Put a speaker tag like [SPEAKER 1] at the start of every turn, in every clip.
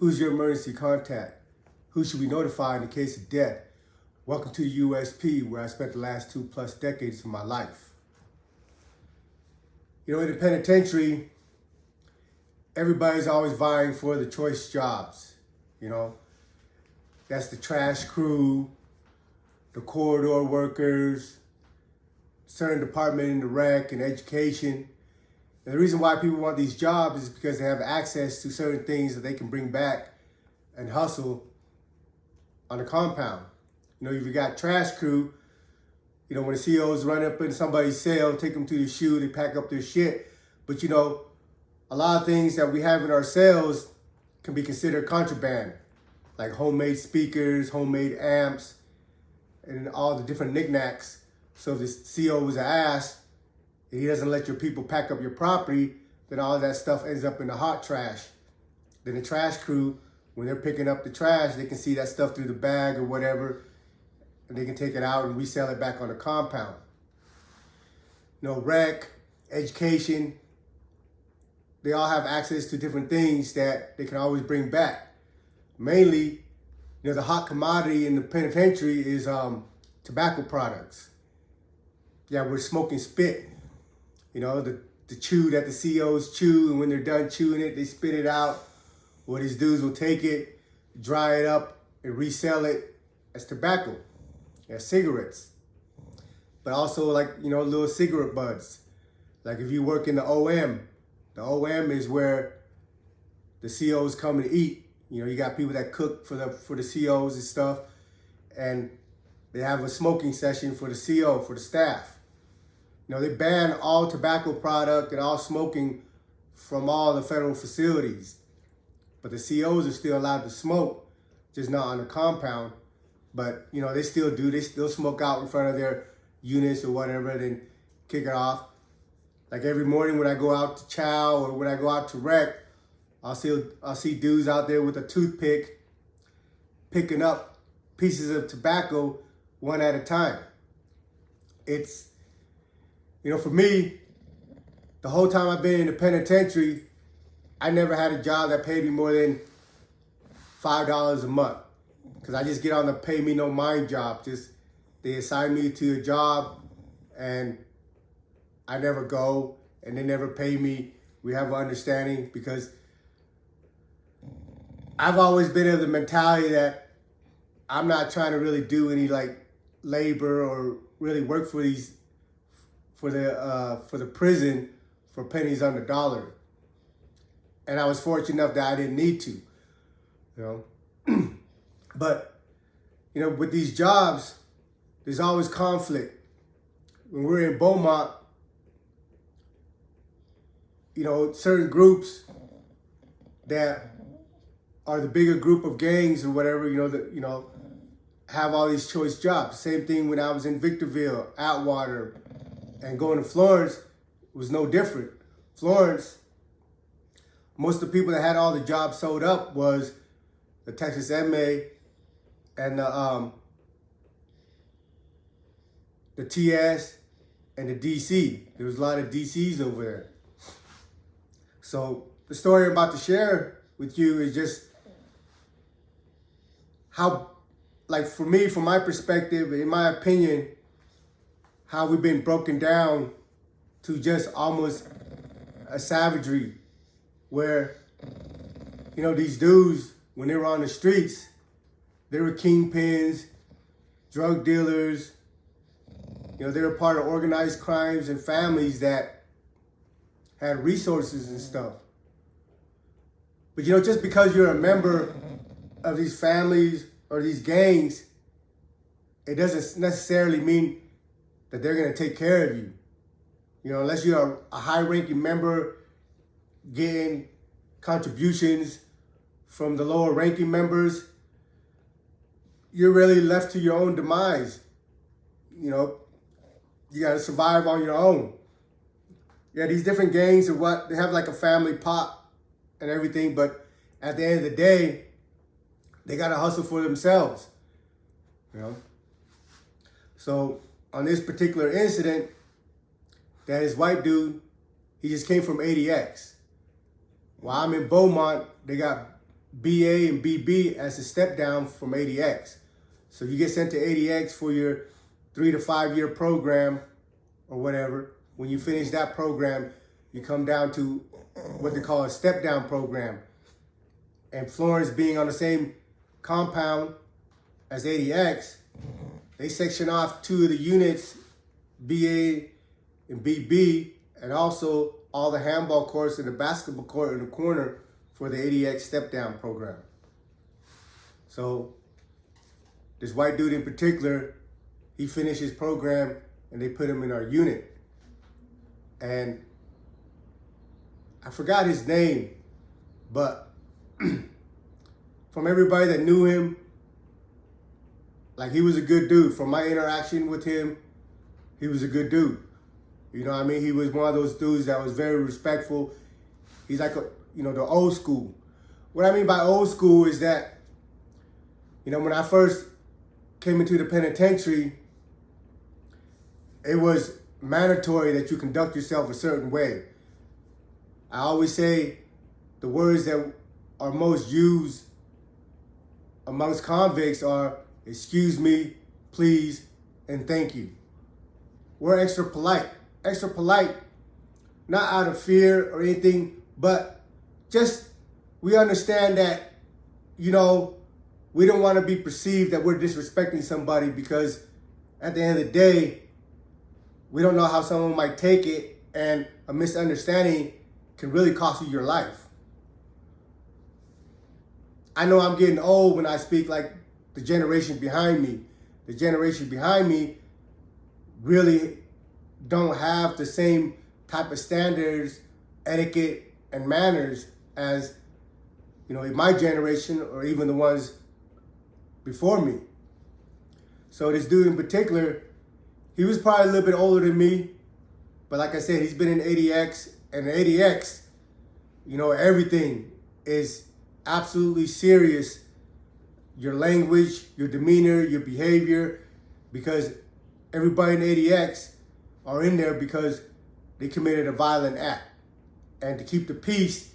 [SPEAKER 1] Who's your emergency contact? Who should we notify in the case of death? Welcome to USP, where I spent the last 2+ decades of my life. You know, in the penitentiary, everybody's always vying for the choice jobs. You know, that's the trash crew, the corridor workers, certain department in the rec and education. And the reason why people want these jobs is because they have access to certain things that they can bring back and hustle on the compound. You know, if you got trash crew, you know, when the COs run up in somebody's cell, take them to the shoe, they pack up their shit. But you know, a lot of things that we have in our cells can be considered contraband, like homemade speakers, homemade amps, and all the different knickknacks. So if the CO was an ass, and he doesn't let your people pack up your property, then all of that stuff ends up in the hot trash. Then the trash crew, when they're picking up the trash, they can see that stuff through the bag or whatever, and they can take it out and resell it back on the compound. You know, rec, education, they all have access to different things that they can always bring back. Mainly, you know, the hot commodity in the penitentiary is tobacco products. Yeah, we're smoking spit. You know, the chew that the COs chew, and when they're done chewing it, they spit it out. Well, these dudes will take it, dry it up, and resell it as tobacco, as cigarettes. But also, like, you know, little cigarette butts. Like if you work in the OM is where the COs come and eat. You know, you got people that cook for the COs and stuff, and they have a smoking session for the CO, for the staff. You know, they ban all tobacco product and all smoking from all the federal facilities. But the COs are still allowed to smoke, just not on the compound. But, you know, they still do. They still smoke out in front of their units or whatever, then kick it off. Like every morning when I go out to chow or when I go out to rec, I'll see dudes out there with a toothpick picking up pieces of tobacco one at a time. It's, you know, for me, the whole time I've been in the penitentiary, I never had a job that paid me more than $5 a month. Because I just get on the pay me no mind job. Just, they assign me to a job and I never go and they never pay me. We have an understanding because I've always been of the mentality that I'm not trying to really do any like labor or really work for the prison for pennies on the dollar. And I was fortunate enough that I didn't need to, you know. But, you know, with these jobs, there's always conflict. When we're in Beaumont, you know, certain groups that are the bigger group of gangs or whatever, you know, have all these choice jobs. Same thing when I was in Victorville, Atwater, and going to Florence was no different. Florence, most of the people that had all the jobs sold up was the Texas MA and the TS and the DC. There was a lot of DCs over there. So the story I'm about to share with you is just how, like for me, from my perspective, in my opinion, how we've been broken down to just almost a savagery where, you know, these dudes, when they were on the streets, they were kingpins, drug dealers, you know, they were part of organized crimes and families that had resources and stuff. But, you know, just because you're a member of these families or these gangs, it doesn't necessarily mean that they're going to take care of you. You know, unless you're a high-ranking member getting contributions from the lower-ranking members, you're really left to your own demise. You know, you got to survive on your own. Yeah, these different gangs are what, they have like a family pot and everything, but at the end of the day, they got to hustle for themselves, you know? So on this particular incident, that is white dude, he just came from ADX. While I'm in Beaumont, they got BA and BB as a step down from ADX. So you get sent to ADX for your 3 to 5 year program or whatever. When you finish that program, you come down to what they call a step down program. And Florence being on the same compound as ADX, they section off 2 of the units, BA and BB, and also all the handball courts and the basketball court in the corner for the ADX step down program. So this white dude in particular, he finished his program and they put him in our unit. And I forgot his name, but from everybody that knew him, like, he was a good dude. From my interaction with him, he was a good dude. You know what I mean? He was one of those dudes that was very respectful. He's like, the old school. What I mean by old school is that, when I first came into the penitentiary, it was mandatory that you conduct yourself a certain way. I always say the words that are most used amongst convicts are excuse me, please, and thank you. We're extra polite, not out of fear or anything, but just we understand that, we don't want to be perceived that we're disrespecting somebody, because at the end of the day, we don't know how someone might take it, and a misunderstanding can really cost you your life. I know I'm getting old when I speak like the generation behind me. The generation behind me really don't have the same type of standards, etiquette, and manners as, in my generation or even the ones before me. So this dude in particular, he was probably a little bit older than me, but like I said, he's been in ADX, and ADX, everything is absolutely serious. Your language, your demeanor, your behavior, because everybody in ADX are in there because they committed a violent act. And to keep the peace,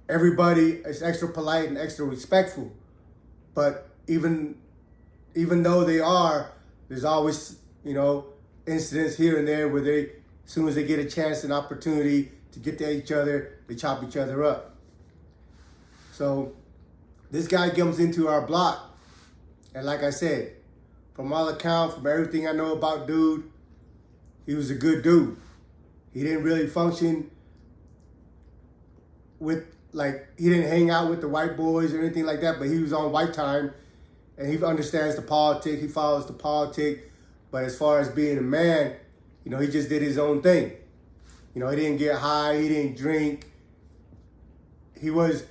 [SPEAKER 1] everybody is extra polite and extra respectful. But even though they are, there's always, incidents here and there where as soon as they get a chance and opportunity to get to each other, they chop each other up. So this guy comes into our block, and like I said, from all accounts, from everything I know about dude, he was a good dude. He didn't really function with, he didn't hang out with the white boys or anything like that, but he was on white time, and he understands the politics, he follows the politics, but as far as being a man, he just did his own thing. He didn't get high, he didn't drink. He was,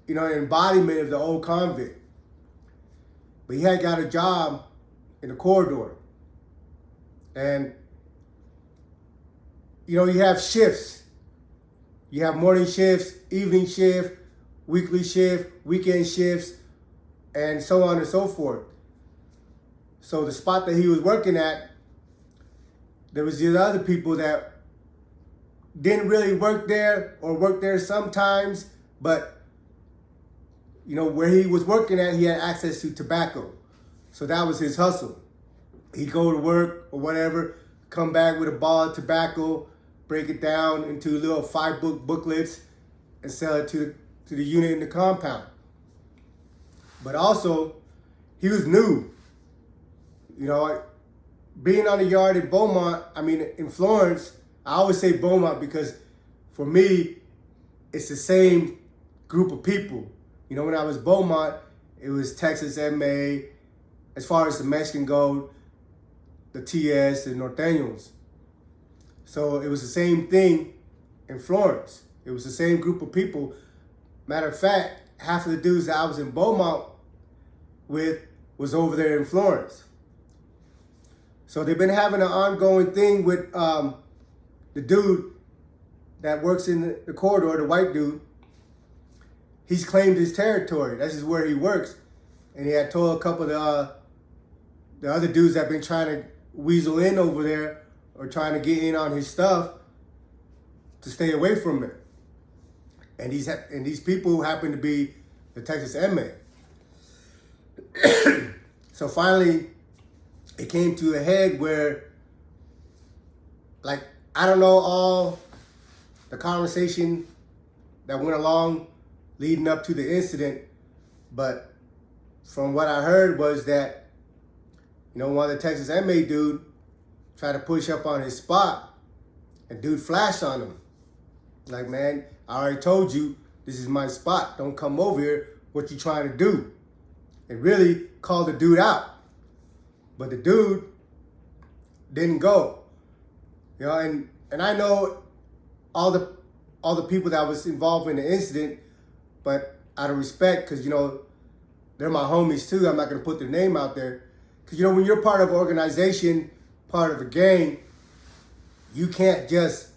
[SPEAKER 1] an embodiment of the old convict. But he had got a job in the corridor. And, you have shifts. You have morning shifts, evening shift, weekly shift, weekend shifts, and so on and so forth. So the spot that he was working at, there was these other people that didn't really work there or worked there sometimes, but where he was working at, he had access to tobacco. So that was his hustle. He'd go to work or whatever, come back with a ball of tobacco, break it down into little 5-book booklets, and sell it to the unit in the compound. But also, he was new. Being on the yard in Beaumont, in Florence, I always say Beaumont because for me, it's the same group of people. When I was Beaumont, it was Texas MA. As far as the Mexican go, the TS, the Norteños. So it was the same thing in Florence. It was the same group of people. Matter of fact, half of the dudes that I was in Beaumont with was over there in Florence. So they've been having an ongoing thing with the dude that works in the corridor, the white dude. He's claimed his territory. This is where he works. And he had told a couple of the other dudes that have been trying to weasel in over there or trying to get in on his stuff to stay away from it. And these people happen to be the Texas inmate. So finally, it came to a head where, like, I don't know all the conversation that went along leading up to the incident, but from what I heard was that, one of the Texas inmate dude tried to push up on his spot, and dude flashed on him. Like, man, I already told you, this is my spot. Don't come over here. What you trying to do? And really called the dude out. But the dude didn't go. And I know all the people that was involved in the incident, but out of respect, because, they're my homies too. I'm not going to put their name out there. Because, when you're part of an organization, part of a gang, you can't just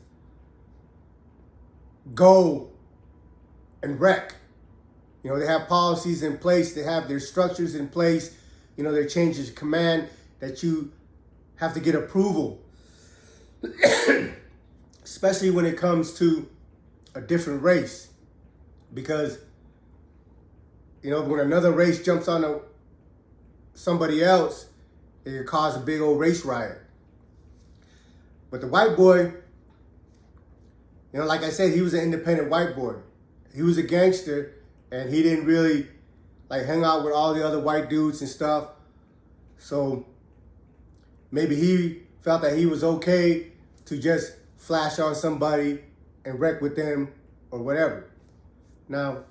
[SPEAKER 1] go and wreck. They have policies in place. They have their structures in place. Their changes of command that you have to get approval. Especially when it comes to a different race. Because, when another race jumps on somebody else, it could cause a big old race riot. But the white boy, like I said, he was an independent white boy. He was a gangster, and he didn't really hang out with all the other white dudes and stuff. So maybe he felt that he was okay to just flash on somebody and wreck with them or whatever. Now,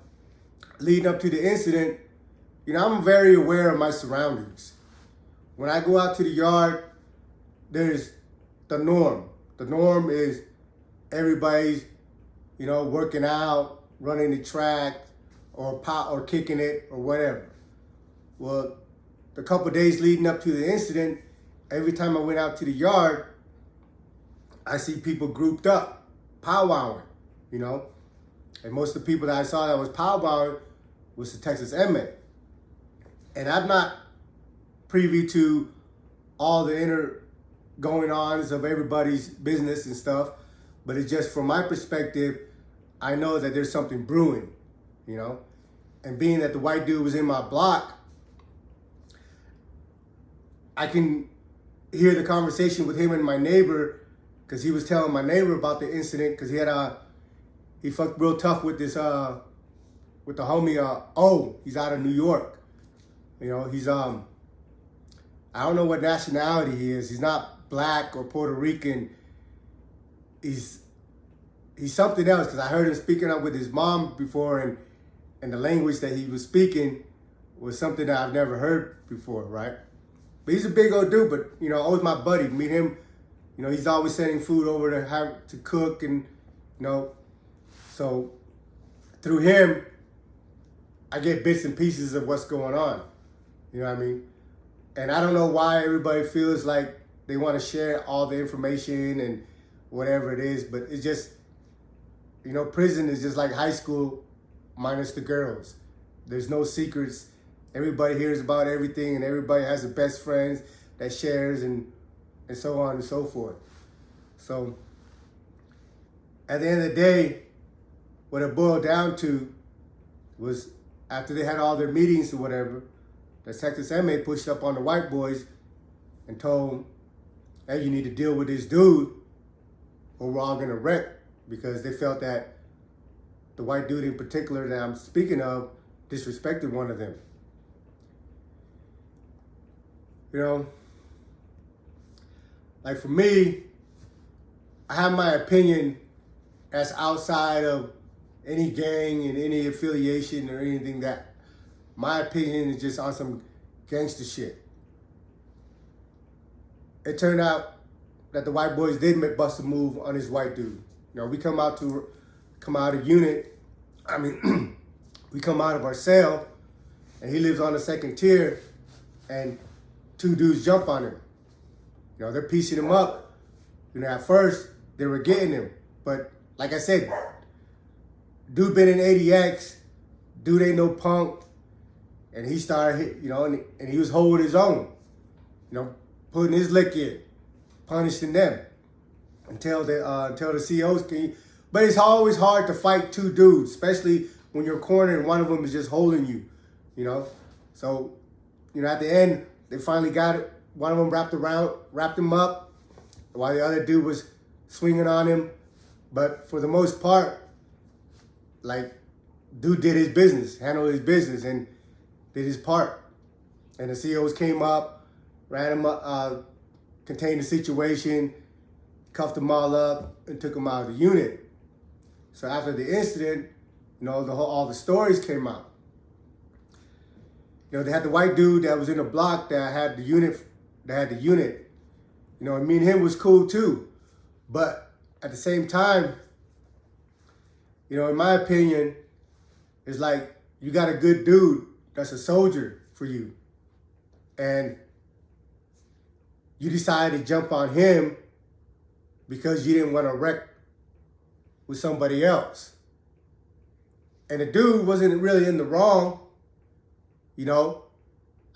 [SPEAKER 1] leading up to the incident, I'm very aware of my surroundings. When I go out to the yard, there's the norm. The norm is everybody's, working out, running the track, or kicking it, or whatever. Well, the couple of days leading up to the incident, every time I went out to the yard, I see people grouped up, powwowing, And most of the people that I saw that was powwowing was the Texas inmate. And I'm not privy to all the inner going-ons of everybody's business and stuff, but it's just from my perspective, I know that there's something brewing, And being that the white dude was in my block, I can hear the conversation with him and my neighbor, because he was telling my neighbor about the incident, because he fucked real tough with this with the homie. He's out of New York. He's I don't know what nationality he is. He's not black or Puerto Rican. He's something else, because I heard him speaking up with his mom before, and the language that he was speaking was something that I've never heard before, right? But he's a big old dude, but, always my buddy. Meet him, he's always sending food over to cook, and, so through him, I get bits and pieces of what's going on. You know what I mean? And I don't know why everybody feels like they want to share all the information and whatever it is, but it's just, prison is just like high school minus the girls. There's no secrets. Everybody hears about everything, and everybody has the best friends that shares, and so on and so forth. So at the end of the day, what it boiled down to was, after they had all their meetings or whatever, the Texas inmate pushed up on the white boys and told them, hey, you need to deal with this dude or we're all gonna wreck, because they felt that the white dude in particular that I'm speaking of disrespected one of them. Like for me, I have my opinion that's outside of any gang and any affiliation or anything. That my opinion is just on some gangster shit. It turned out that the white boys did bust a move on this white dude. We come out of unit. We come out of our cell, and he lives on the second tier, and two dudes jump on him. They're piecing him up. At first they were getting him, but like I said, dude been in 80X, dude ain't no punk, and he started, and he was holding his own, putting his lick in, punishing them until the COs But it's always hard to fight two dudes, especially when you're cornered and one of them is just holding you, you know? So, you know, at the end, they finally got it. One of them wrapped him up while the other dude was swinging on him. But for the most part, like, dude did his business, handled his business, and did his part. And the COs came up, ran him up, contained the situation, cuffed them all up, and took them out of the unit. So after the incident, you know, all the stories came out. You know, they had the white dude that was in the block that had the unit. You know, and me and him was cool too. But at the same time, you know, in my opinion, it's like you got a good dude that's a soldier for you. And you decided to jump on him because you didn't want to wreck with somebody else. And the dude wasn't really in the wrong, you know.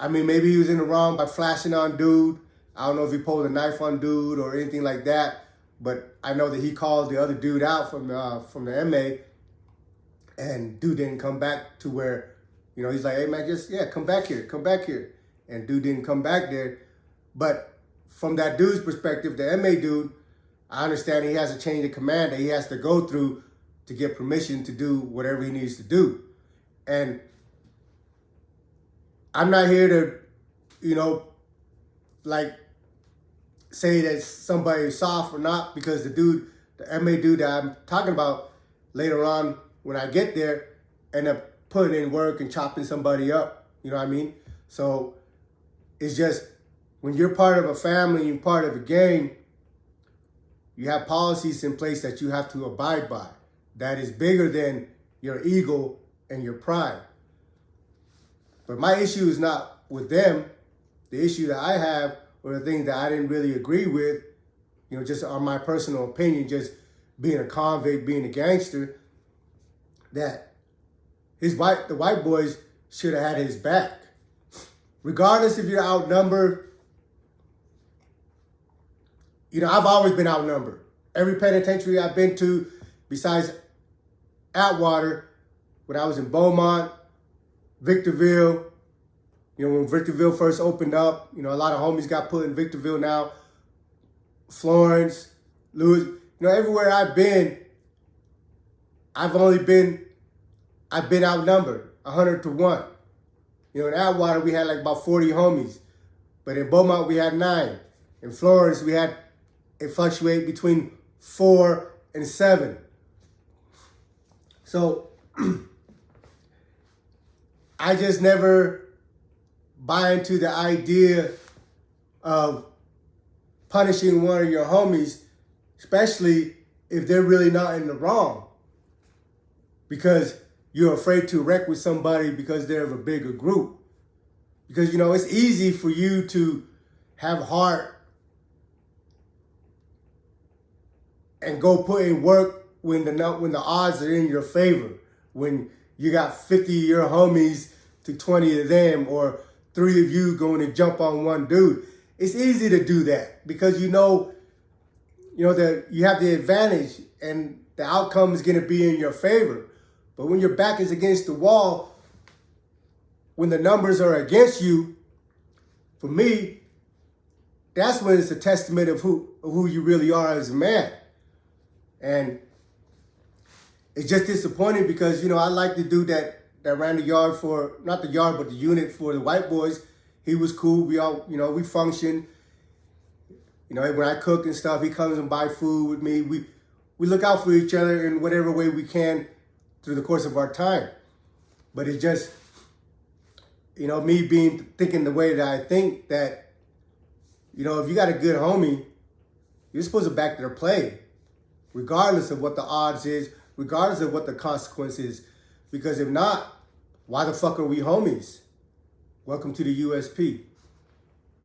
[SPEAKER 1] I mean, maybe he was in the wrong by flashing on dude. I don't know if he pulled a knife on dude or anything like that, but I know that he called the other dude out from the MA, and dude didn't come back to where, you know, he's like, hey man, come back here. And dude didn't come back there. But from that dude's perspective, the MA dude, I understand he has a chain of command that he has to go through to get permission to do whatever he needs to do. And I'm not here to, you know, like say that somebody is soft or not, because the MA dude that I'm talking about later on when I get there, end up putting in work and chopping somebody up. You know what I mean? So it's just when you're part of a family, you're part of a gang, you have policies in place that you have to abide by. That is bigger than your ego and your pride. But my issue is not with them. The issue that I have, or the things that I didn't really agree with, you know, just on my personal opinion, just being a convict, being a gangster, that the white boys should have had his back. Regardless if you're outnumbered, you know, I've always been outnumbered. Every penitentiary I've been to, besides Atwater, when I was in Beaumont, Victorville, you know, when Victorville first opened up, you know, a lot of homies got put in Victorville now. Florence, Louis, you know, everywhere I've been outnumbered, 100-1. You know, in Atwater, we had like about 40 homies. But in Beaumont, we had 9. In Florence, it fluctuated between 4 and 7. So, I just never buy into the idea of punishing one of your homies, especially if they're really not in the wrong, because you're afraid to wreck with somebody because they're of a bigger group. Because, you know, it's easy for you to have heart and go put in work when the odds are in your favor, when you got 50 of your homies to 20 of them, or 3 of you going to jump on one dude. It's easy to do that because you know that you have the advantage and the outcome is going to be in your favor. But when your back is against the wall, when the numbers are against you, for me, that's when it's a testament of who you really are as a man. And it's just disappointing because, you know, I like the dude that ran the yard not the yard, but the unit for the white boys. He was cool. We all, you know, we function. You know, when I cook and stuff, he comes and buy food with me. We look out for each other in whatever way we can through the course of our time. But it's just, you know, me thinking the way that I think, that, you know, if you got a good homie, you're supposed to back their play, regardless of what the odds is, regardless of what the consequence is. Because if not, why the fuck are we homies? Welcome to the USP.